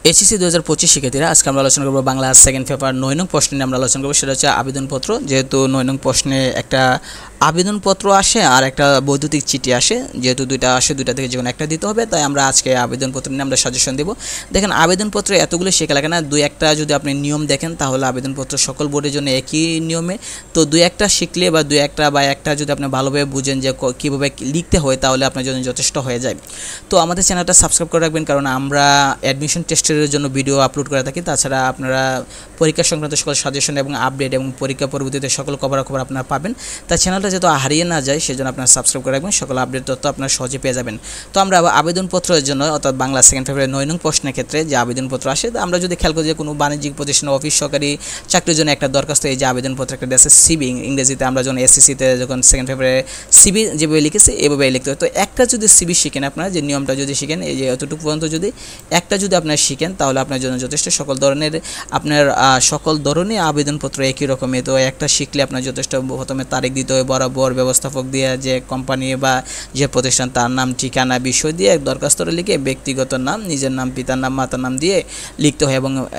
HSC 2025 শিক্ষার্থীরা আজকে আমরা আলোচনা করব বাংলা সেকেন্ড পেপার 9 নং প্রশ্ন নিয়ে আমরা আলোচনা করব। সেটা হচ্ছে আবেদনপত্র। যেহেতু 9 নং প্রশ্নে একটা আবেদনপত্র আসে আর একটা বৈদ্যুতিক চিঠি আসে, যেহেতু দুইটা আসে, দুইটা থেকে যে কোনো একটা দিতে হবে, তাই আমরা আজকে আবেদনপত্র নিয়ে আমরা সাজেশন দেব। দেখেন, আবেদনপত্রে এতগুলো শেখা লাগে না, দুই একটা যদি আপনি নিয়ম দেখেন তাহলে আবেদনপত্র সকল বোর্ডের জন্য একই নিয়মে। তো দুই একটা শিখলে বা দুই একটা বা একটা যদি আপনি ভালোভাবে বুঝেন যে কীভাবে লিখতে হয়, তাহলে আপনার জন্য যথেষ্ট হয়ে যায়। তো আমাদের চ্যানেলটা সাবস্ক্রাইব করে রাখবেন, কারণ আমরা অ্যাডমিশন টেস্টের জন্য ভিডিও আপলোড করে থাকি। তাছাড়া আপনারা পরীক্ষা সংক্রান্ত সকল সাজেশন এবং আপডেট এবং পরীক্ষা পরবর্তীতে সকল খবরাখবর আপনারা পাবেন। তাই চ্যানেলটা যাতে হারিয়ে না যায় সেজন্য আপনারা সাবস্ক্রাইব করে রাখবেন, সকল আপডেট তথ্য আপনারা সহজে পেয়ে যাবেন। তো আমরা আবেদনপত্রের জন্য, অর্থাৎ বাংলা সেকেন্ড পেপারে 9 নং প্রশ্নের ক্ষেত্রে যে আবেদনপত্র আসে, আমরা যদি খেয়াল করি যে কোনো বাণিজ্যিক প্রতিষ্ঠান, অফিস, সরকারি চাকরির জন্য একটা দরখাস্ত, এই যে আবেদনপত্র একটা দেশে সিবি, ইংরেজিতে আমরা যখন এসএসসিতে যখন সেকেন্ড পেপারে সিবি যেভাবে লিখেছি এভাবে লিখতে হয়। তো একটা যদি সিবি শিখেন, আপনারা যে নিয়মটা যদি শিখেন, এই যে এতটুকু পর্যন্ত যদি একটা যদি আপনারা শিখেন, তাহলে আপনার জন্য যথেষ্ট। সকল ধরনের আবেদনপত্র একই রকমের। তো একটা শিখলে আপনার যথেষ্ট। প্রথমে তারিখ দিতে হয় বরাবর, ব্যবস্থাপক দিয়ে যে কোম্পানি বা যে প্রতিষ্ঠান তার নাম, ঠিকানা, বিষয় দিয়ে দরখাস্তটা লিখে ব্যক্তিগত নাম, নিজের নাম, পিতার নাম, মাতার নাম দিয়ে লিখতে হয়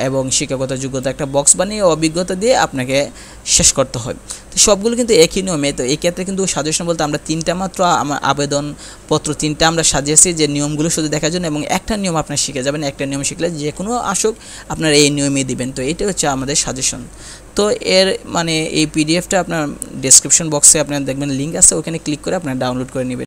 এবং শিক্ষাগত যোগ্যতা একটা বক্স বানিয়ে অভিজ্ঞতা দিয়ে আপনাকে শেষ করতে হয়। তো সবগুলো কিন্তু একই নিয়মে। তো এই ক্ষেত্রে কিন্তু সাজেশন বলতে আমরা তিনটা মাত্র আবেদনপত্র তিনটা আমরা সাজিয়েছি, যে নিয়মগুলো শুধু দেখার জন্য, এবং একটা নিয়ম আপনার শিখে যাবেন। একটা নিয়ম শিখলে যে কোনো আসুক আপনারা এই নিয়মই দিবেন। তো এটা হচ্ছে আমাদের সাজেশন। তো এর এই পিডিএফটা আপনার ডেসক্রিপশন বক্সে আপনারা দেখবেন লিঙ্ক আছে, ওখানে ক্লিক করে আপনারা ডাউনলোড করে নেবেন।